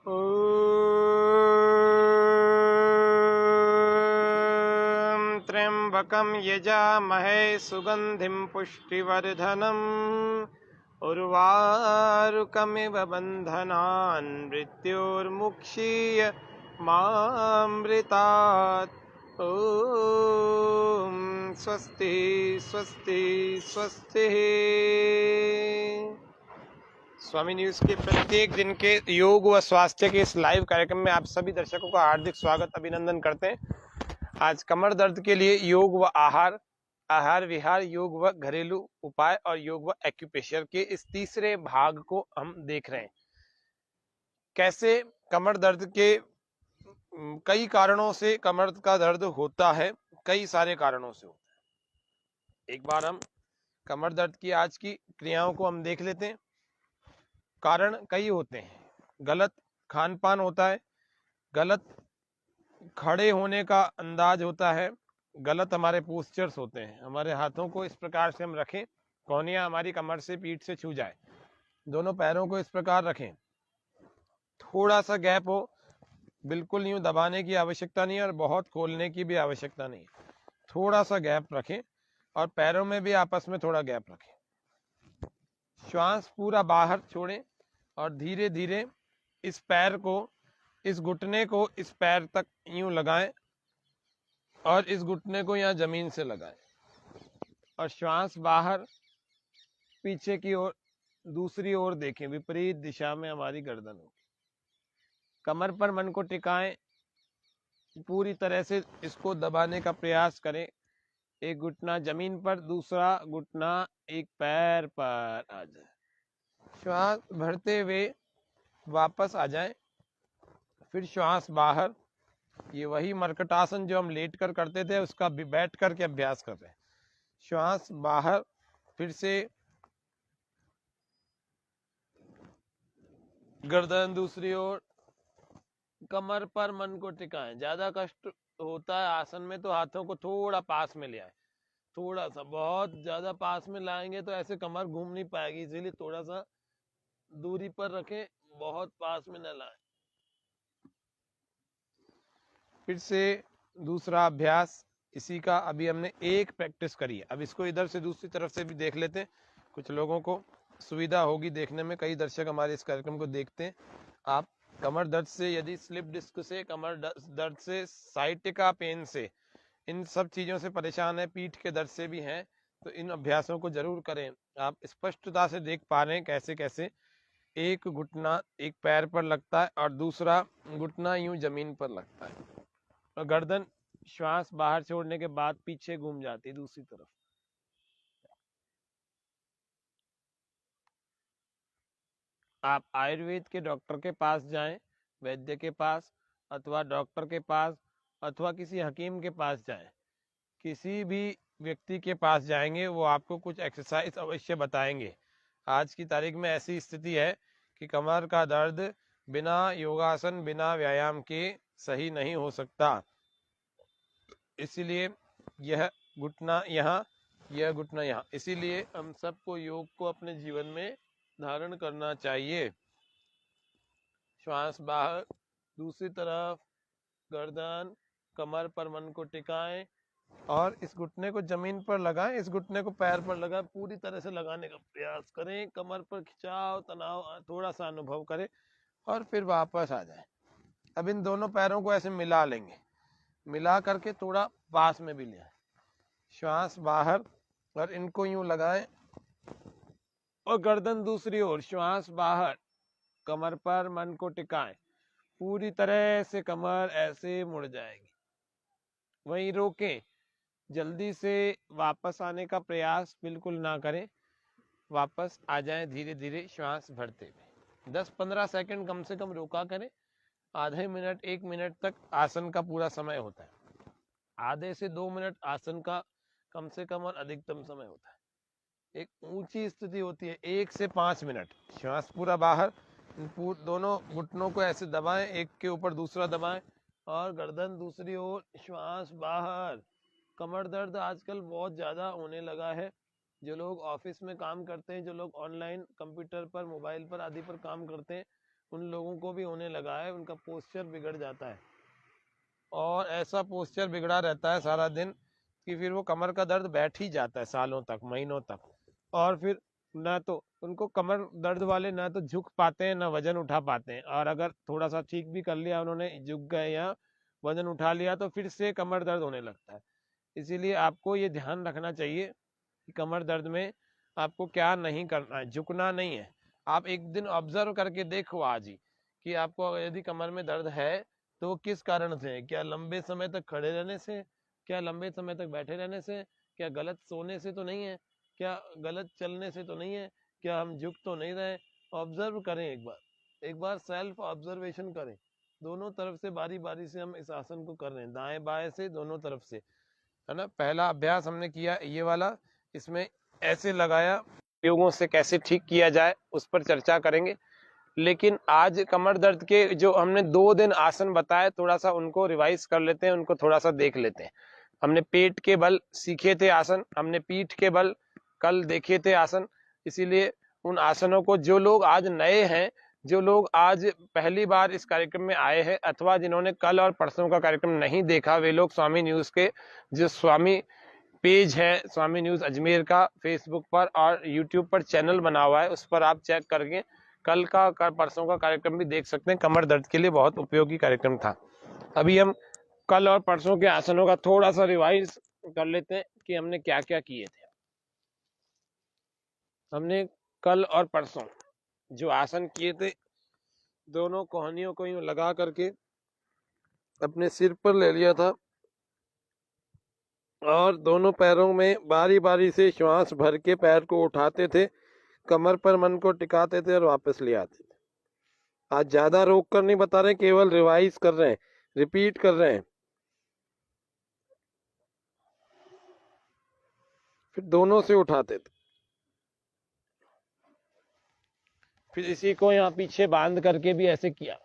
ॐ त्र्यम्बकं यजामहे सुगन्धिं पुष्टिवर्धनम् उर्वारुकमिव बन्धनान् मृत्योर्मुक्षीय मामृतात्। ॐ स्वस्ति स्वस्ति स्वस्ति। स्वामी न्यूज के प्रत्येक दिन के योग व स्वास्थ्य के इस लाइव कार्यक्रम में आप सभी दर्शकों का हार्दिक स्वागत अभिनंदन करते हैं। आज कमर दर्द के लिए योग व आहार, आहार विहार, योग व घरेलू उपाय और योग व एक्यूप्रेशर के इस तीसरे भाग को हम देख रहे हैं। कैसे कमर दर्द के कई कारणों से कमर का दर्द होता है, कई सारे कारणों से होता है। एक बार हम कमर दर्द की आज की क्रियाओं को हम देख लेते हैं। कारण कई होते हैं। गलत खान पान होता है, गलत खड़े होने का अंदाज होता है, गलत हमारे पोस्चर्स होते हैं। हमारे हाथों को इस प्रकार से हम रखें, कोहनियां हमारी कमर से पीठ से छू जाए। दोनों पैरों को इस प्रकार रखें, थोड़ा सा गैप हो, बिल्कुल यूं दबाने की आवश्यकता नहीं है और बहुत खोलने की भी आवश्यकता नहीं। थोड़ा सा गैप रखें और पैरों में भी आपस में थोड़ा गैप रखें। श्वास पूरा बाहर छोड़ें और धीरे धीरे इस पैर को, इस घुटने को इस पैर तक यूं लगाएं और इस घुटने को यहाँ जमीन से लगाएं और श्वास बाहर पीछे की ओर, दूसरी ओर देखें, विपरीत दिशा में हमारी गर्दन होगी। कमर पर मन को टिकाएं, पूरी तरह से इसको दबाने का प्रयास करें। एक घुटना जमीन पर, दूसरा घुटना एक पैर पर आ जाए। श्वास भरते हुए वापस आ जाएं, फिर श्वास बाहर। ये वही मर्कटासन जो हम लेट कर करते थे, उसका भी बैठ करके अभ्यास कर रहे हैं। श्वास बाहर, फिर से गर्दन दूसरी ओर, कमर पर मन को टिकाएं। ज्यादा कष्ट होता है आसन में तो हाथों को थोड़ा पास में ले आए, थोड़ा सा। बहुत ज्यादा पास में लाएंगे तो ऐसे कमर घूम नहीं पाएगी, इसीलिए थोड़ा सा दूरी पर रखें, बहुत पास में न लाएं। फिर से दूसरा अभ्यास इसी का अभी हमने एक प्रैक्टिस करी है। अब इसको इधर से दूसरी तरफ से भी देख लेते हैं, कुछ लोगों को सुविधा होगी देखने में। कई दर्शक हमारे इस कार्यक्रम को देखते हैं। आप कमर दर्द से, यदि स्लिप डिस्क से, कमर दर्द से, साइटिका पेन से, इन सब चीजों से परेशान है, पीठ के दर्द से भी हैं, तो इन अभ्यासों को जरूर करें। आप स्पष्टता से देख पा रहे हैं कैसे कैसे एक घुटना एक पैर पर लगता है और दूसरा घुटना यूं जमीन पर लगता है और गर्दन श्वास बाहर छोड़ने के बाद पीछे घूम जाती है दूसरी तरफ। आप आयुर्वेद के डॉक्टर के पास जाएं, वैद्य के पास अथवा डॉक्टर के पास अथवा किसी हकीम के पास जाएं। किसी भी व्यक्ति के पास जाएंगे, वो आपको कुछ एक्सरसाइज अवश्य बताएंगे। आज की तारीख में ऐसी स्थिति है कि कमर का दर्द बिना योगासन, बिना व्यायाम के सही नहीं हो सकता। इसीलिए यह घुटना यहाँ, यह घुटना यहाँ, इसीलिए हम सबको योग को अपने जीवन में धारण करना चाहिए। श्वास बाहर, दूसरी तरफ, गर्दन, कमर पर मन को टिकाएं और इस घुटने को जमीन पर लगाएं, इस घुटने को पैर पर लगाएं। पूरी तरह से लगाने का प्रयास करें, कमर पर खिंचाव, तनाव थोड़ा सा अनुभव करें और फिर वापस आ जाएं। अब इन दोनों पैरों को ऐसे मिला लेंगे, मिला करके थोड़ा पास में भी ले आए। श्वास बाहर और इनको यूं लगाएं और गर्दन दूसरी ओर, श्वास बाहर, कमर पर मन को टिकाएं। पूरी तरह से कमर ऐसे मुड़ जाएगी, वहीं रोकें। जल्दी से वापस आने का प्रयास बिल्कुल ना करें, वापस आ जाएं धीरे धीरे श्वास भरते हुए। 10-15 सेकंड कम से कम रोका करें। आधे मिनट 1 मिनट तक आसन का पूरा समय होता है। आधे से 2 मिनट आसन का कम से कम और अधिकतम समय होता है। एक ऊंची स्थिति होती है 1 से 5 मिनट। श्वास पूरा बाहर, दोनों घुटनों को ऐसे दबाएं, एक के ऊपर दूसरा दबाएं और गर्दन दूसरी ओर, श्वास बाहर। कमर दर्द आजकल बहुत ज़्यादा होने लगा है। जो लोग ऑफिस में काम करते हैं, जो लोग ऑनलाइन कंप्यूटर पर, मोबाइल पर आदि पर काम करते हैं, उन लोगों को भी होने लगा है, उनका पोस्चर बिगड़ जाता है और ऐसा पोस्चर बिगड़ा रहता है सारा दिन कि फिर वो कमर का दर्द बैठ ही जाता है सालों तक, महीनों तक। और फिर ना तो उनको कमर दर्द वाले ना तो झुक पाते हैं ना वजन उठा पाते हैं, और अगर थोड़ा सा ठीक भी कर लिया उन्होंने, झुक गए या वजन उठा लिया तो फिर से कमर दर्द होने लगता है। इसीलिए आपको ये ध्यान रखना चाहिए कि कमर दर्द में आपको क्या नहीं करना है, झुकना नहीं है। आप एक दिन ऑब्जर्व करके देखो आज ही कि आपको यदि कमर में दर्द है तो वो किस कारण से है। क्या लंबे समय तक खड़े रहने से, क्या लंबे समय तक बैठे रहने से, क्या गलत सोने से तो नहीं है, क्या गलत चलने से तो नहीं है, क्या हम झुक तो नहीं रहे। ऑब्जर्व करें, एक बार सेल्फ ऑब्जर्वेशन करें। दोनों तरफ से बारी बारी से हम इस आसन को कर रहे हैं, दाएं बाएं से, दोनों तरफ से, है ना। पहला अभ्यास हमने किया ये वाला, इसमें ऐसे लगाया, योगों से कैसे ठीक किया जाए उस पर चर्चा करेंगे। लेकिन आज कमर दर्द के जो हमने 2 दिन आसन बताए, थोड़ा सा उनको रिवाइज कर लेते हैं, उनको थोड़ा सा देख लेते हैं। हमने पेट के बल सीखे थे आसन, हमने पीठ के बल कल देखे थे आसन। इसीलिए उन आसनों को जो लोग आज नए हैं, जो लोग आज पहली बार इस कार्यक्रम में आए हैं, अथवा जिन्होंने कल और परसों का कार्यक्रम नहीं देखा, वे लोग स्वामी न्यूज के जो स्वामी पेज है, स्वामी न्यूज अजमेर का, फेसबुक पर और यूट्यूब पर चैनल बना हुआ है, उस पर आप चेक करके कल का परसों का कार्यक्रम भी देख सकते हैं। कमर दर्द के लिए बहुत उपयोगी कार्यक्रम था। अभी हम कल और परसों के आसनों का थोड़ा सा रिवाइज कर लेते हैं कि हमने क्या क्या किए थे। हमने कल और परसों जो आसन किए थे, दोनों कोहनियों को यूं लगा करके अपने सिर पर ले लिया था और दोनों पैरों में बारी बारी से श्वास भर के पैर को उठाते थे, कमर पर मन को टिकाते थे और वापस ले आते थे। आज ज्यादा रोक कर नहीं बता रहे, केवल रिवाइज कर रहे हैं, रिपीट कर रहे हैं। फिर दोनों से उठाते थे, फिर इसी को यहाँ पीछे बांध करके भी ऐसे किया,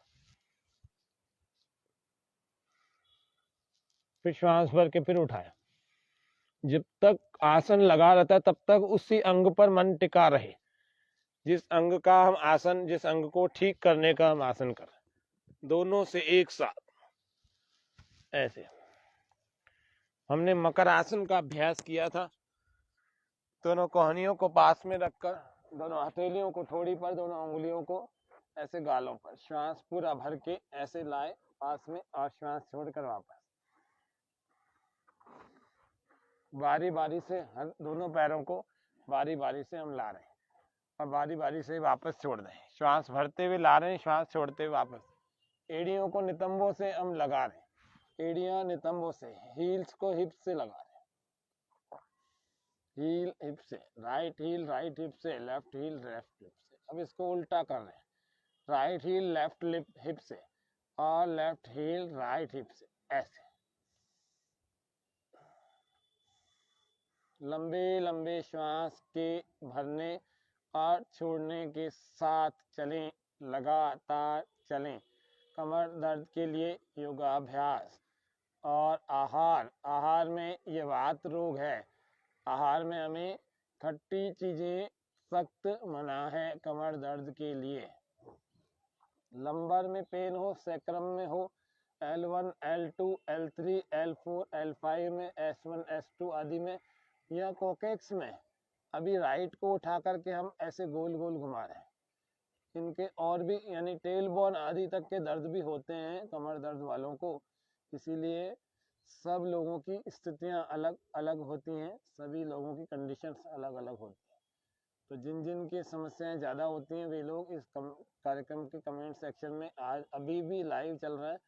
फिर श्वास भर के फिर उठाया। जब तक आसन लगा रहता है तब तक उसी अंग पर मन टिका रहे, जिस अंग का हम आसन, जिस अंग को ठीक करने का हम आसन कर रहे हैं, दोनों से एक साथ ऐसे। हमने मकर आसन का अभ्यास किया था, दोनों कोहनियों को पास में रखकर, दोनों हथेलियों को ठोड़ी पर, दोनों उंगलियों को ऐसे गालों पर, श्वास पूरा भर के ऐसे लाए पास में और श्वास छोड़कर वापस। बारी बारी से हर दोनों पैरों को बारी बारी से हम ला रहे हैं और बारी बारी से वापस छोड़ रहे हैं। श्वास भरते हुए ला रहे हैं, श्वास छोड़ते हुए वापस। एड़ियों को नितंबों से हम लगा रहे हैं, एड़ियां नितंबों से, हील्स को हिप से लगा रहे हैं, हील हिप से, राइट हिप से, लेफ्ट हील लेफ्ट हिप से। अब इसको उल्टा कर रहे हैं, राइट हील लेफ्ट हिप से और लेफ्ट हील राइट हिप से, ऐसे लंबे लंबे श्वास के भरने और छोड़ने के साथ चलें, लगातार चलें। कमर दर्द के लिए योगाभ्यास और आहार में ये वात रोग है, आहार में हमें खट्टी चीजें सख्त मना है कमर दर्द के लिए। लंबर में पेन हो, सैक्रम में हो, L1 L2 L3 L4 L5 में, S1 S2 आदि में, या कोकेक्स में, अभी राइट को उठा करके हम ऐसे गोल गोल घुमा रहे हैं। इनके और भी यानी टेल बोन आदि तक के दर्द भी होते हैं कमर दर्द वालों को। इसीलिए सब लोगों की स्थितियां अलग अलग होती हैं, सभी लोगों की कंडीशंस अलग अलग होती हैं। तो जिन जिन की समस्याएं ज़्यादा होती हैं वे लोग इस कार्यक्रम के कमेंट सेक्शन में आज अभी भी लाइव चल रहा है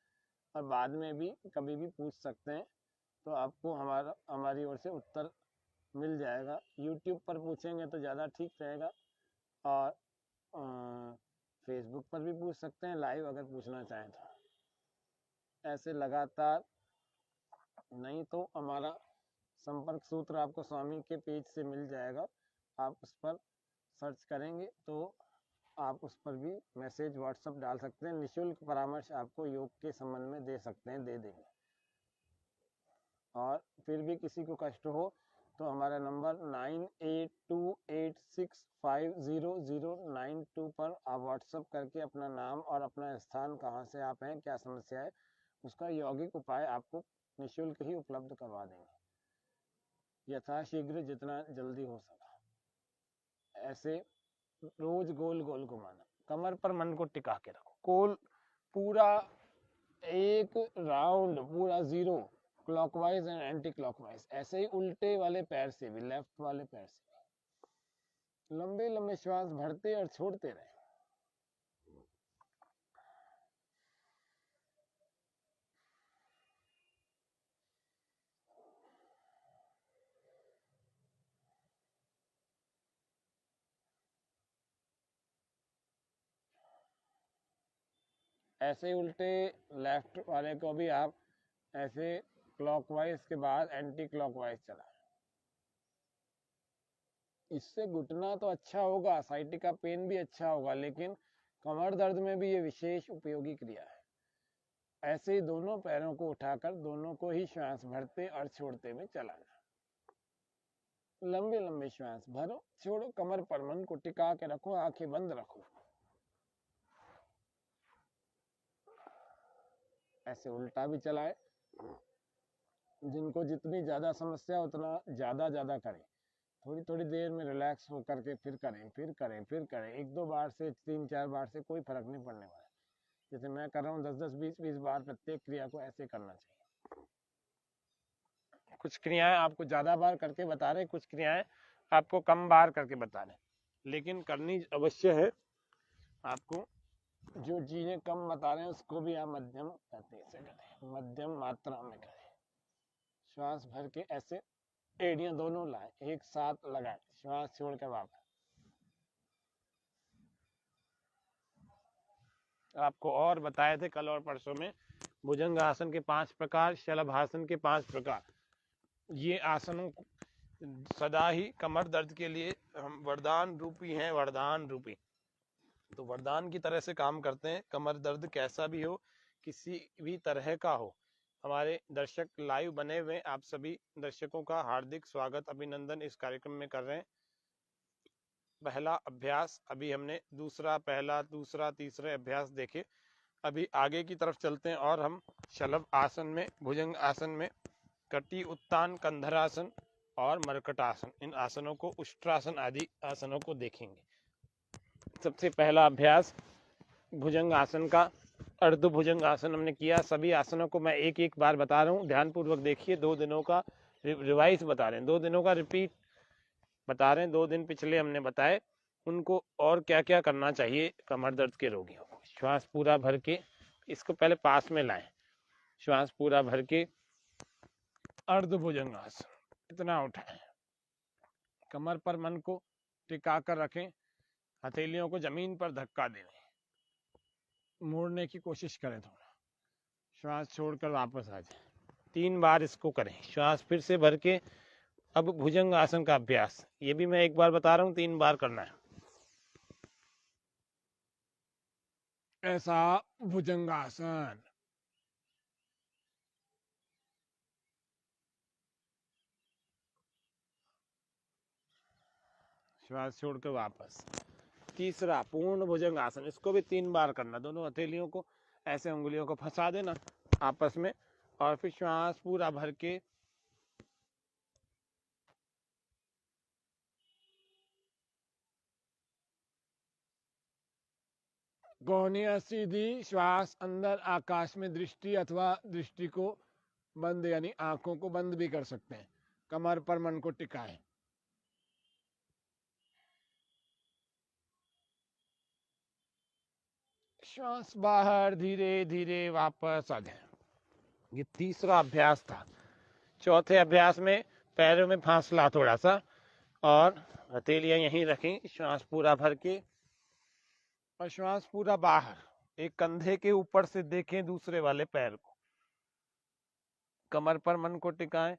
और बाद में भी कभी भी पूछ सकते हैं, तो आपको हमारी ओर से उत्तर मिल जाएगा। यूट्यूब पर पूछेंगे तो ज़्यादा ठीक रहेगा और फेसबुक पर भी पूछ सकते हैं लाइव अगर पूछना चाहें तो। ऐसे लगातार, नहीं तो हमारा संपर्क सूत्र आपको स्वामी के पेज से मिल जाएगा, आप उस पर सर्च करेंगे तो आप उस पर भी मैसेज व्हाट्सएप डाल सकते हैं। निःशुल्क परामर्श आपको योग के संबंध में दे सकते हैं, दे देंगे। और फिर भी किसी को कष्ट हो तो हमारा नंबर 9828650092 पर आप व्हाट्सएप करके अपना नाम और अपना स्थान, कहाँ से आप हैं, क्या समस्या है, उसका यौगिक उपाय आपको निःशुल्क ही उपलब्ध करवा देंगे, यथाशीघ्र जितना जल्दी हो सका। ऐसे रोज गोल गोल घुमाना, कमर पर मन को टिका के रखो, गोल पूरा एक राउंड पूरा 0 क्लॉकवाइज एंड एंटी क्लॉकवाइज, ऐसे ही उल्टे वाले पैर से भी, लेफ्ट वाले पैर से भी लंबे लंबे श्वास भरते और छोड़ते रहे। ऐसे ही उल्टे लेफ्ट वाले को भी आप ऐसे क्लॉकवाइज के बाद एंटी क्लॉकवाइज चला। इससे घुटना तो अच्छा होगा, साइटिका पेन भी अच्छा होगा, लेकिन कमर दर्द में भी ये विशेष उपयोगी क्रिया है। ऐसे ही दोनों पैरों को उठाकर दोनों को ही श्वास भरते और छोड़ते में चलाना। लंबे लंबे श्वास भरो, छोड़ो, कमर पर मन को टिका के रखो, आंखें बंद रखो। ऐसे उल्टा भी चलाए, जिनको जितनी ज्यादा समस्या उतना ज्यादा ज्यादा करें, थोड़ी थोड़ी देर में रिलैक्स होकर के फिर करें, फिर करें, फिर करें। 1-2 बार से 3-4 बार से कोई फर्क नहीं पड़ने वाला। जैसे मैं कर रहा हूँ 10-10 20-20 बार प्रत्येक क्रिया को ऐसे करना चाहिए। कुछ क्रियाएं आपको ज्यादा बार करके बता रहे, कुछ क्रियाएं आपको कम बार करके बता रहे, लेकिन करनी अवश्य है। आपको जो चीजें कम बता रहे हैं उसको भी आप मध्यम गति से करें, मध्यम मात्रा में करें। श्वास भर के ऐसे एड़ियां दोनों लाए, एक साथ लगाए, श्वास छोड़कर वापस। आपको और बताए थे कल और परसों में भुजंग आसन के 5 प्रकार, शलभासन के 5 प्रकार। ये आसनों सदा ही कमर दर्द के लिए हम वरदान रूपी हैं, वरदान रूपी। तो वरदान की तरह से काम करते हैं। कमर दर्द कैसा भी हो, किसी भी तरह का हो, हमारे दर्शक लाइव बने हुए, आप सभी दर्शकों का हार्दिक स्वागत, अभिनंदन इस कार्यक्रम में कर रहे हैं। पहला अभ्यास अभी हमने दूसरा, पहला, दूसरा, तीसरे अभ्यास देखे। अभी आगे की तरफ चलते हैं और हम शलभ आसन में, भुजंग आसन में कटी उत्तान, कंधरासन और मरकटासन, इन आसनों को, उष्ट्रासन आदि आसनों को देखेंगे। सबसे पहला अभ्यास भुजंग आसन का, अर्ध भुजंग आसन हमने किया। सभी आसनों को मैं एक एक बार बता रहा हूँ, ध्यानपूर्वक देखिए। 2 दिनों का रिवाइज बता रहे हैं, 2 दिनों का रिपीट बता रहे हैं। 2 दिन पिछले हमने बताए, उनको और क्या क्या करना चाहिए कमर दर्द के रोगियों को। श्वास पूरा भर के, इसको पहले पास में लाएं, श्वास पूरा भर के अर्ध भुजंग आसन, इतना उठाएं, कमर पर मन को टिका कर रखें, हथेलियों को जमीन पर धक्का दें, मोड़ने की कोशिश करें थोड़ा, श्वास छोड़कर वापस आ जाए। 3 बार इसको करें, श्वास फिर से भर के। अब भुजंग आसन का अभ्यास, ये भी मैं एक बार बता रहा हूँ, 3 बार करना है। ऐसा भुजंगासन, श्वास छोड़कर वापस। तीसरा पूर्ण भुजंग आसन, इसको भी 3 बार करना। दोनों हथेलियों को ऐसे उंगलियों को फंसा देना आपस में, और फिर श्वास पूरा भर के कोहनिया सीधी, श्वास अंदर, आकाश में दृष्टि अथवा दृष्टि को बंद, यानी आंखों को बंद भी कर सकते हैं। कमर पर मन को टिकाएं, श्वास बाहर, धीरे धीरे वापस आ जाए। ये तीसरा अभ्यास था। चौथे अभ्यास में पैरों में फासला थोड़ा सा, और हथेलियां यहीं रखें, श्वास पूरा भर के, और श्वास पूरा बाहर, एक कंधे के ऊपर से देखें दूसरे वाले पैर को, कमर पर मन को टिकाएं।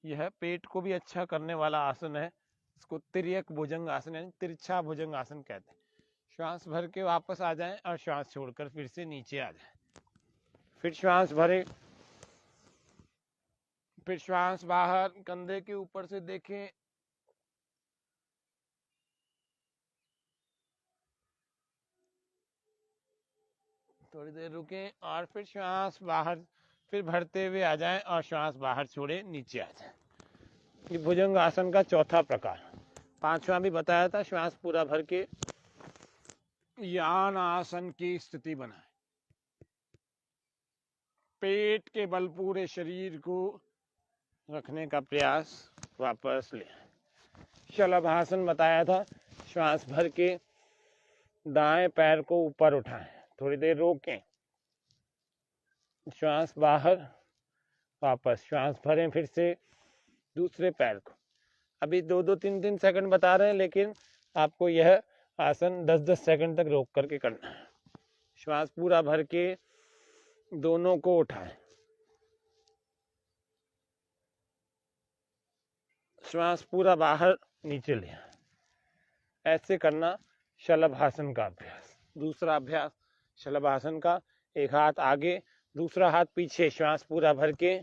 यह पेट को भी अच्छा करने वाला आसन है, इसको तिर्यक भुजंग आसन यानी तिरछा भुजंग आसन कहते हैं। श्वास भर के वापस आ जाएं और श्वास छोड़कर फिर से नीचे आ जाएं, फिर श्वास भरे, फिर श्वास बाहर, कंधे के ऊपर से देखें, थोड़ी देर रुकें और फिर श्वास बाहर, फिर भरते हुए आ जाएं और श्वास बाहर छोड़े नीचे आ जाएं। ये भुजंग आसन का चौथा प्रकार। पांचवा भी बताया था, श्वास पूरा भर के यान आसन की स्थिति बनाएं, पेट के बल पूरे शरीर को रखने का प्रयास, वापस ले। शलभासन बताया था, श्वास भर के दाएं पैर को ऊपर उठाएं, थोड़ी देर रोकें, श्वास बाहर, वापस श्वास भरें फिर से दूसरे पैर को। अभी 2-3 सेकंड बता रहे हैं, लेकिन आपको यह आसन 10-10 सेकंड तक रोक करके करना है। श्वास पूरा भर के दोनों को उठाएं, श्वास पूरा बाहर नीचे ले। ऐसे करना शलभासन का अभ्यास। दूसरा अभ्यास शलभासन का, एक हाथ आगे, दूसरा हाथ पीछे, श्वास पूरा भर के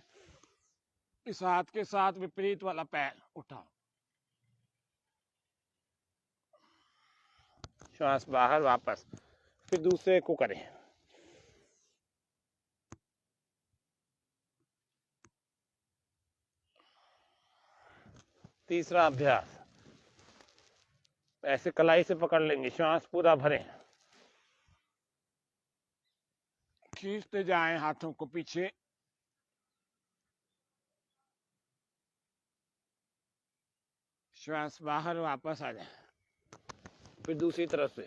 इस हाथ के साथ विपरीत वाला पैर उठाओ, श्वास बाहर, वापस, फिर दूसरे को करें। तीसरा अभ्यास ऐसे कलाई से पकड़ लेंगे, श्वास पूरा भरें, खींचते जाएं हाथों को पीछे, श्वास बाहर, वापस आ जाए। फिर दूसरी तरफ से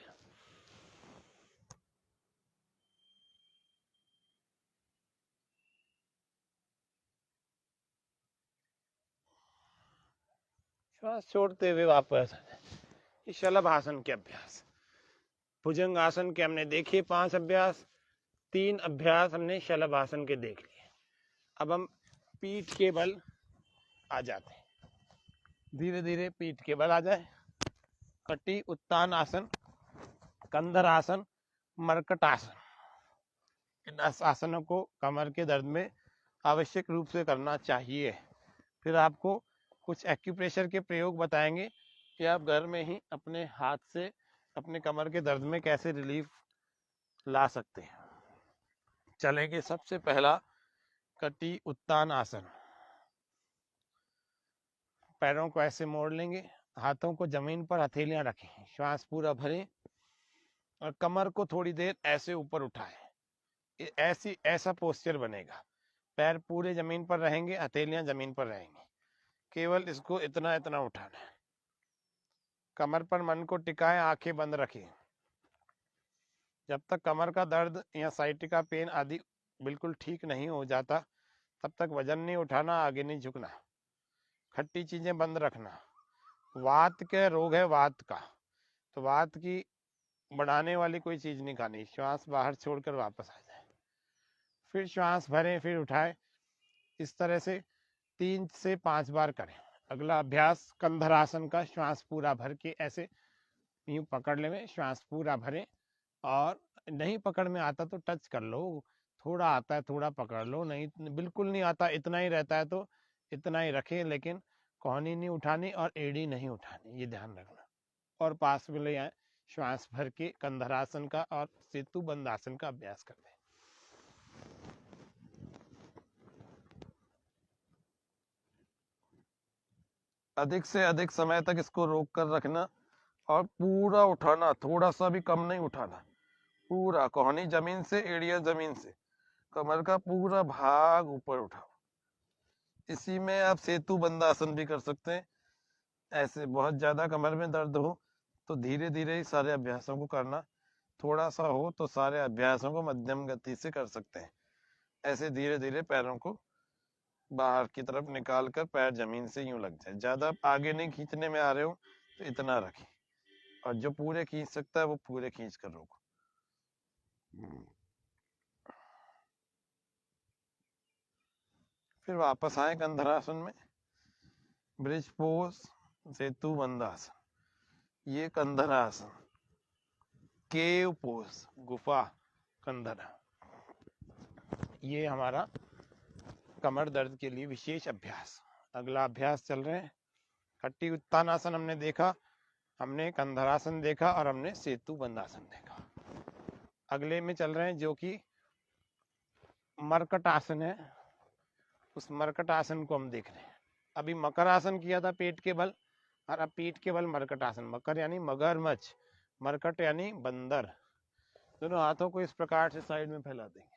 श्वास छोड़ते हुए वापस आ जाए। ये शलभासन के अभ्यास। भुजंग आसन के हमने देखे 5 अभ्यास, 3 अभ्यास हमने शलभासन के देख लिए। अब हम पीठ के बल आ जाते हैं, धीरे धीरे पीठ के बल आ जाए। कटी उत्तान आसन, कंधर आसन, मरकट आसन, इन आसनों को कमर के दर्द में आवश्यक रूप से करना चाहिए। फिर आपको कुछ एक्यूप्रेशर के प्रयोग बताएंगे कि आप घर में ही अपने हाथ से अपने कमर के दर्द में कैसे रिलीफ ला सकते हैं। चलेंगे सबसे पहला कटी उत्तान आसन। पैरों को ऐसे मोड़ लेंगे, हाथों को जमीन पर हथेलियां रखें, श्वास पूरा भरें और कमर को थोड़ी देर ऐसे ऊपर उठाएं। ऐसा पोस्चर बनेगा, पैर पूरे जमीन पर रहेंगे, हथेलियां जमीन पर रहेंगी। केवल इसको इतना इतना उठाना है। कमर पर मन को टिकाएं, आंखें बंद रखें। जब तक कमर का दर्द या साइटिका पेन आदि बिल्कुल ठीक नहीं हो जाता, तब तक वजन नहीं उठाना, आगे नहीं झुकना, खट्टी चीजें बंद रखना। वात के रोग है, वात का, तो वात की बढ़ाने वाली कोई चीज नहीं खानी। श्वास बाहर छोड़कर वापस आ जाए, फिर श्वास भरें, फिर उठाएं। इस तरह से 3 से 5 बार करें। अगला अभ्यास कंधरासन का, श्वास पूरा भर के ऐसे यूं पकड़ लें, श्वास पूरा भरें, और नहीं पकड़ में आता तो टच कर लो, थोड़ा आता है थोड़ा पकड़ लो, नहीं बिल्कुल नहीं आता, इतना ही रहता है तो इतना ही रखें, लेकिन कोहनी नहीं उठानी और एड़ी नहीं उठानी, ये ध्यान रखना। और पास में ले आए, श्वास भर के कंधरासन का और सेतु बंद आसन का अभ्यास करते हैं। अधिक से अधिक समय तक इसको रोक कर रखना और पूरा उठाना, थोड़ा सा भी कम नहीं उठाना, पूरा कोहनी जमीन से, एड़िया जमीन से, कमर का पूरा भाग ऊपर उठाओ। इसी में आप सेतु बंदासन भी कर सकते हैं। ऐसे बहुत ज्यादा कमर में दर्द हो तो धीरे धीरे ही सारे अभ्यासों को करना, थोड़ा सा हो तो सारे अभ्यासों को मध्यम गति से कर सकते हैं। ऐसे धीरे धीरे पैरों को बाहर की तरफ निकाल कर पैर जमीन से यूं लग जाए। ज्यादा आगे नहीं खींचने में आ रहे हो तो इतना रखें, और जो पूरे खींच सकता है वो पूरे खींच कर रोको। फिर वापस आए कंधरासन में, ब्रिज पोज, सेतु बंदासन, ये कंधरासन, केव पोज, गुफा कंधरा, ये हमारा कमर दर्द के लिए विशेष अभ्यास। अगला अभ्यास चल रहे हैं, खट्टी उत्तानासन हमने देखा, हमने कंधरासन देखा और हमने सेतु बंधासन देखा। अगले में चल रहे हैं जो कि मरकट आसन है, उस मरकट आसन को हम देख रहे हैं। अभी मकर आसन किया था पेट के बल, और अब पीठ के बल मरकट आसन। मकर यानी मगरमच्छ, मरकट यानी बंदर। दोनों हाथों को इस प्रकार से साइड में फैला देंगे,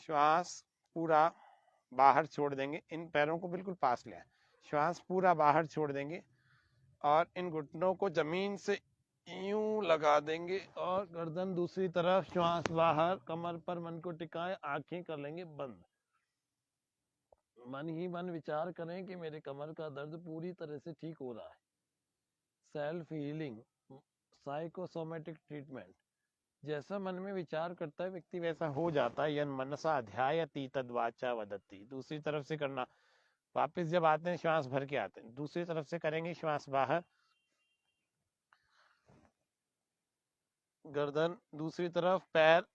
श्वास पूरा बाहर छोड़ देंगे, इन पैरों को बिल्कुल पास ले आए, श्वास पूरा बाहर छोड़ देंगे और इन घुटनों को जमीन से यूं लगा देंगे और गर्दन दूसरी तरफ, श्वास बाहर, कमर पर मन को टिकाए, आंखें कर लेंगे बंद। मन ही मन विचार करें कि मेरे कमर का दर्द पूरी तरह से ठीक हो रहा है। Self healing, psychosomatic treatment. जैसा मन में विचार करता है व्यक्ति वैसा हो जाता है। यन मनसा ध्यायति तद्वाचा वदति। दूसरी तरफ से करना, वापस जब आते हैं श्वास भर के आते हैं, दूसरी तरफ से करेंगे, श्वास बाहर, गर्दन दूसरी तरफ, पैर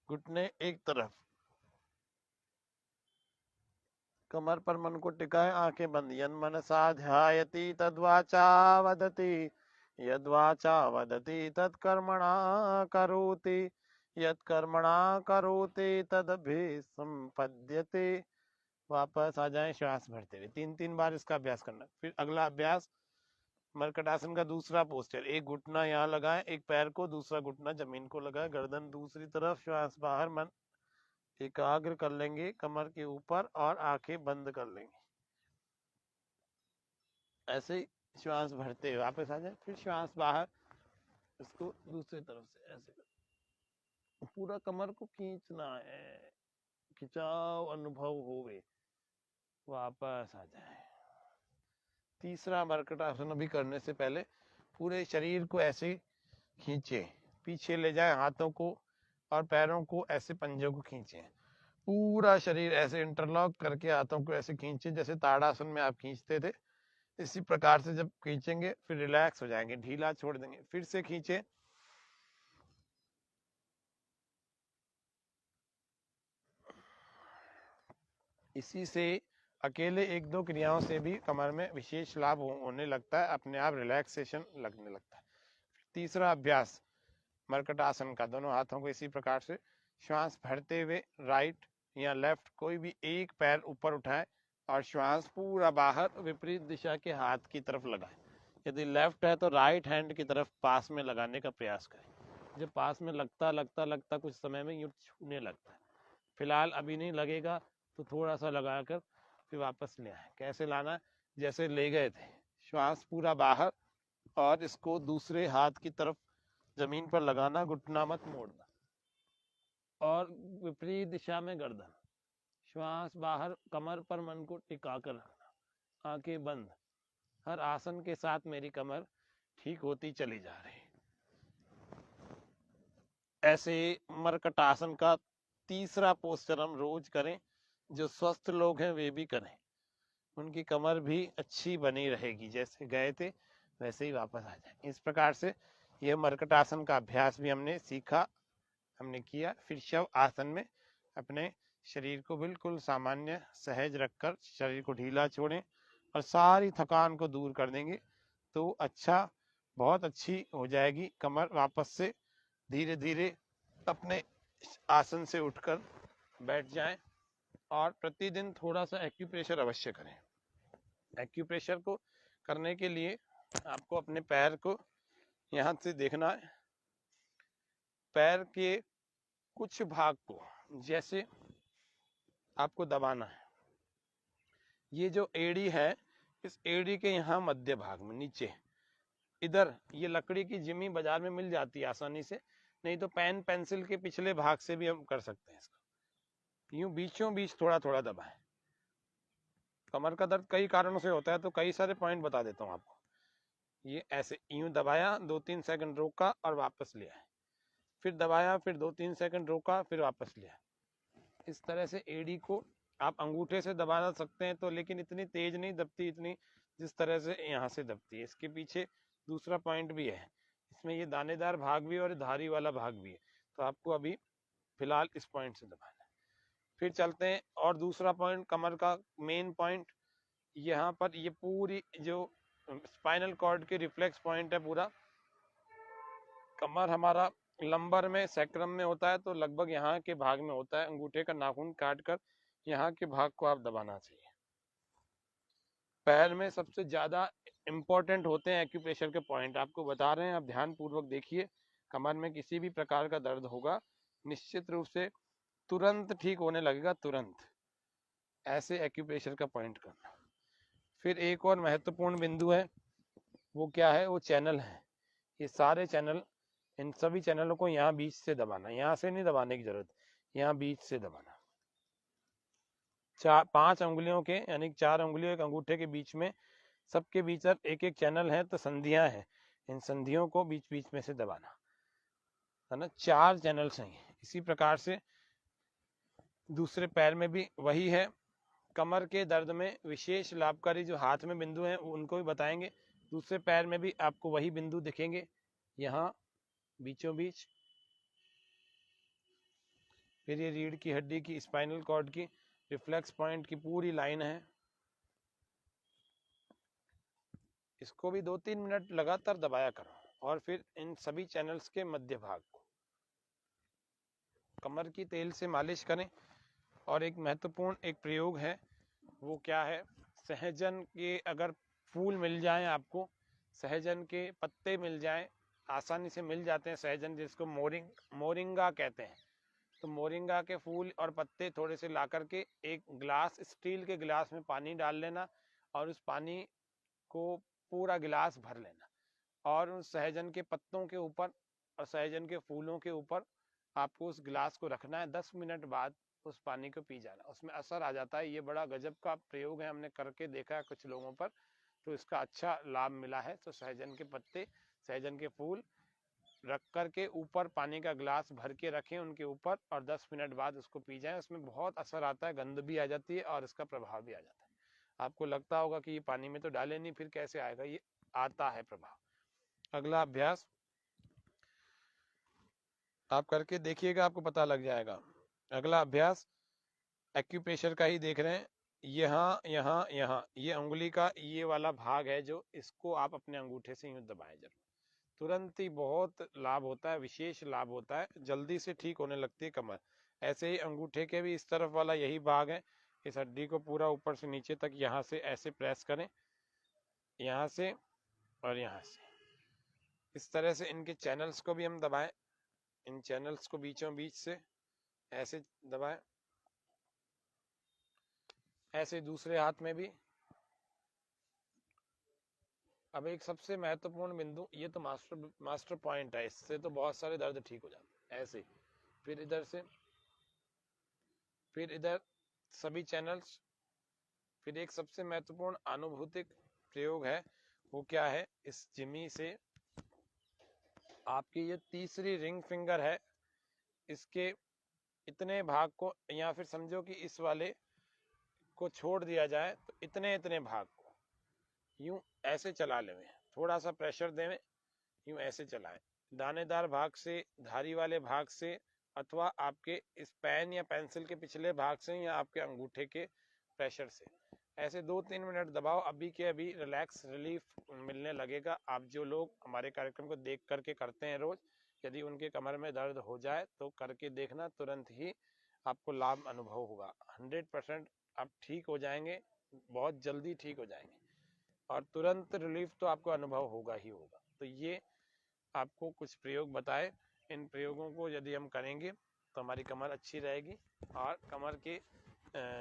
घुटने एक तरफ, कमर पर मन को टिकाए, आंखें बंद। यन मनसा ध्यायति तद्वाचा वदति, यद्वाचा वदति तत्कर्मणा करोति, यत्कर्मणा करोति तदभि संपद्यते। वापस आ जाएं श्वास भरते हुए। 3-3 बार इसका अभ्यास करना। फिर अगला अभ्यास मरकटासन का दूसरा पोस्चर। एक घुटना यहाँ लगाएं, एक पैर को, दूसरा घुटना जमीन को लगाएं, गर्दन दूसरी तरफ, श्वास बाहर, मन एकाग्र कर लेंगे कमर के ऊपर और आंखें बंद कर लेंगे। ऐसे ही श्वास भरते हुए वापस आ जाए, फिर श्वास बाहर, इसको दूसरी तरफ से ऐसे पूरा कमर को खींचना है, खिंचाव अनुभव होवे, वापस आ जाए। तीसरा मरकटासन अभी करने से पहले पूरे शरीर को ऐसे खींचे, पीछे ले जाए हाथों को और पैरों को, ऐसे पंजों को खींचे, पूरा शरीर ऐसे इंटरलॉक करके हाथों को ऐसे खींचे जैसे ताड़ासन में आप खींचते थे। इसी प्रकार से जब खींचेंगे फिर रिलैक्स हो जाएंगे, ढीला छोड़ देंगे, फिर से खींचे, इसी से अकेले 1-2 क्रियाओं से भी कमर में विशेष लाभ होने लगता है, अपने आप रिलैक्सेशन लगने लगता है। तीसरा अभ्यास मरकटासन का, दोनों हाथों को इसी प्रकार से श्वास भरते हुए राइट या लेफ्ट कोई भी एक पैर ऊपर उठाए और श्वास पूरा बाहर विपरीत दिशा के हाथ की तरफ लगाए। यदि लेफ्ट है तो राइट हैंड की तरफ पास में लगाने का प्रयास करें। जब पास में लगता लगता लगता कुछ समय में यूं छूने लगता है। फिलहाल अभी नहीं लगेगा तो थोड़ा सा लगाकर फिर वापस ले आए। कैसे लाना है? जैसे ले गए थे, श्वास पूरा बाहर और इसको दूसरे हाथ की तरफ जमीन पर लगाना, घुटना मत मोड़ना, और विपरीत दिशा में गर्दन, श्वास बाहर, कमर पर मन को टिका कर रखना, आंखें बंद। हर आसन के साथ मेरी कमर ठीक होती चली जा रही। ऐसे मरकटासन का तीसरा पोस्चर हम रोज करें, जो स्वस्थ लोग हैं वे भी करें, उनकी कमर भी अच्छी बनी रहेगी, जैसे गए थे वैसे ही वापस आ जाए। इस प्रकार से यह मरकटासन का अभ्यास भी हमने सीखा, हमने किया। फिर शव आसन में अपने शरीर को बिल्कुल सामान्य सहज रखकर शरीर को ढीला छोड़ें और सारी थकान को दूर कर देंगे तो अच्छा, बहुत अच्छी हो जाएगी कमर। वापस से धीरे धीरे अपने आसन से उठकर बैठ जाएं और प्रतिदिन थोड़ा सा एक्यूप्रेशर अवश्य करें। एक्यूप्रेशर को करने के लिए आपको अपने पैर को यहाँ से देखना है, पैर के कुछ भाग को जैसे आपको दबाना है। ये जो एड़ी है, इस एड़ी के यहाँ मध्य भाग में नीचे इधर, ये लकड़ी की जिमी बाजार में मिल जाती है आसानी से, नहीं तो पेन पेंसिल के पिछले भाग से भी हम कर सकते हैं इसका। यूं बीचों बीच थोड़ा थोड़ा दबाएं। कमर का दर्द कई कारणों से होता है, तो कई सारे पॉइंट बता देता हूँ आपको। ये ऐसे यूं दबाया, 2-3 सेकंड रोका और वापस ले आए, फिर दबाया, फिर 2-3 सेकंड रोका, फिर वापस ले आए। इस तरह से एड़ी को आप अंगूठे से दबा सकते हैं तो, लेकिन इतनी तेज नहीं दबती इतनी जिस तरह से यहाँ से दबती है। इसके पीछे दूसरा पॉइंट भी है, इसमें ये दानेदार भाग भी और धारी वाला भाग भी है, तो आपको अभी फिलहाल इस पॉइंट से दबाना है। फिर चलते हैं और दूसरा पॉइंट, कमर का मेन पॉइंट, यहाँ पर ये पूरी जो स्पाइनल कॉर्ड के रिफ्लेक्स पॉइंट है पूरा, कमर हमारा लंबर में सैक्रम में होता है, तो लगभग यहाँ के भाग में होता है। अंगूठे का नाखून काट कर यहाँ के भाग को आप दबाना चाहिए। पैर में सबसे ज्यादा इम्पोर्टेंट होते हैं एक्यूप्रेशर के पॉइंट, आपको बता रहे हैं, आप ध्यान पूर्वक देखिए। कमर में किसी भी प्रकार का दर्द होगा, निश्चित रूप से तुरंत ठीक होने लगेगा, तुरंत। ऐसे एक्यूप्रेशर का पॉइंट करना। फिर एक और महत्वपूर्ण बिंदु है, वो क्या है, वो चैनल है। ये सारे चैनल, इन सभी चैनलों को यहाँ बीच से दबाना, यहाँ से नहीं दबाने की जरूरत, यहाँ बीच से दबाना। 5 उंगलियों के, यानी 4 उंगलियों एक अंगूठे के बीच में, सबके बीच एक एक चैनल है, तो संधियां हैं, इन संधियों को बीच बीच में से दबाना है ना। 4 चैनल्स हैं। इसी प्रकार से दूसरे पैर में भी वही है। कमर के दर्द में विशेष लाभकारी जो हाथ में बिंदु हैं उनको भी बताएंगे। दूसरे पैर में भी आपको वही बिंदु दिखेंगे, यहाँ बीचों बीच। फिर ये रीढ़ की हड्डी की, स्पाइनल कॉर्ड की रिफ्लेक्स पॉइंट की पूरी लाइन है। इसको भी 2-3 मिनट लगातार दबाया करो। और फिर इन सभी चैनल्स के मध्य भाग को कमर की तेल से मालिश करें। और एक महत्वपूर्ण एक प्रयोग है, वो क्या है, सहजन के अगर फूल मिल जाएं आपको, सहजन के पत्ते मिल जाएं, आसानी से मिल जाते हैं सहजन, जिसको मोरिंगा कहते हैं, तो मोरिंगा के फूल और पत्ते थोड़े से ला करके एक गिलास, स्टील के गिलास में पानी डाल लेना, और उस पानी को पूरा गिलास भर लेना, और उस सहजन के पत्तों के ऊपर और सहजन के फूलों के ऊपर आपको उस गिलास को रखना है। 10 मिनट बाद उस पानी को पी जाना, उसमें असर आ जाता है। ये बड़ा गजब का प्रयोग है, हमने करके देखा है कुछ लोगों पर, तो इसका अच्छा लाभ मिला है। तो सहजन के पत्ते, सहजन के फूल रख करके ऊपर पानी का गिलास भर के रखें उनके ऊपर, और 10 मिनट बाद उसको पी जाएं। उसमें बहुत असर आता है, गंध भी आ जाती है और इसका प्रभाव भी आ जाता है। आपको लगता होगा कि ये पानी में तो डाले नहीं, फिर कैसे आएगा, ये आता है प्रभाव। अगला अभ्यास आप करके देखिएगा, आपको पता लग जाएगा। अगला अभ्यास एक्यूप्रेशर का ही देख रहे हैं। यहाँ यहाँ यहाँ ये उंगली का ये वाला भाग है, जो इसको आप अपने अंगूठे से यूं दबाएं जरूर, तुरंत ही बहुत लाभ होता है, विशेष लाभ होता है, जल्दी से ठीक होने लगती है कमर। ऐसे ही अंगूठे के भी इस तरफ वाला यही भाग है, इस हड्डी को पूरा ऊपर से नीचे तक यहाँ से ऐसे प्रेस करें, यहाँ से और यहाँ से, इस तरह से इनके चैनल्स को भी हम दबाएं, इन चैनल्स को बीचों बीच से ऐसे दबाएं। ऐसे दूसरे हाथ में भी। अब एक सबसे महत्वपूर्ण बिंदु, ये तो मास्टर पॉइंट है, इससे तो बहुत सारे दर्द ठीक हो जाते हैं। ऐसे फिर इधर से, फिर इधर सभी चैनल्स। फिर एक सबसे महत्वपूर्ण अनुभूतिक प्रयोग है, वो क्या है, इस जिमी से आपकी ये तीसरी रिंग फिंगर है, इसके इतने भाग को, या फिर समझो कि इस वाले को छोड़ दिया जाए, तो इतने इतने भाग को यूं ऐसे चला लें, थोड़ा सा प्रेशर दें, यूं ऐसे चलाएं, दानेदार भाग से, धारी वाले भाग से, अथवा आपके इस पेन या पेंसिल के पिछले भाग से, या आपके अंगूठे के प्रेशर से। ऐसे 2-3 मिनट दबाओ, अभी के अभी रिलैक्स, रिलीफ मिलने लगेगा। आप जो लोग हमारे कार्यक्रम को देख करके करते हैं रोज, यदि उनके कमर में दर्द हो जाए तो करके देखना, तुरंत ही आपको लाभ अनुभव होगा। 100% आप ठीक हो जाएंगे, बहुत जल्दी ठीक हो जाएंगे, और तुरंत रिलीफ तो आपको अनुभव होगा ही होगा। तो ये आपको कुछ प्रयोग बताए, इन प्रयोगों को यदि हम करेंगे तो हमारी कमर अच्छी रहेगी, और कमर के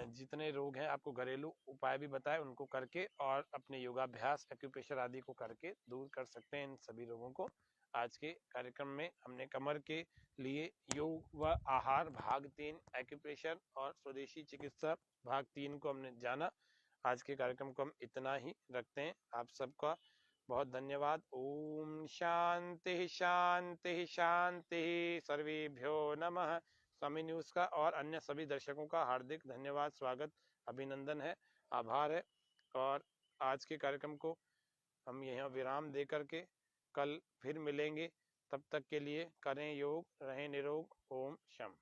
जितने रोग हैं, आपको घरेलू उपाय भी बताए, उनको करके और अपने योगाभ्यास, एक्यूप्रेशर आदि को करके दूर कर सकते हैं इन सभी रोगों को। आज के कार्यक्रम में हमने कमर के लिए योग व आहार भाग 3, एक्यूप्रेशर और स्वदेशी चिकित्सा भाग 3 को हमने जाना। आज के कार्यक्रम को हम इतना ही रखते हैं। आप सबका बहुत धन्यवाद। ओम शांति शांति शांति, सर्वेभ्यो नमः। स्वामी न्यूज का और अन्य सभी दर्शकों का हार्दिक धन्यवाद, स्वागत, अभिनंदन है, आभार है। और आज के कार्यक्रम को हम यहाँ विराम दे करके कल फिर मिलेंगे। तब तक के लिए करें योग, रहें निरोग। ओम शम।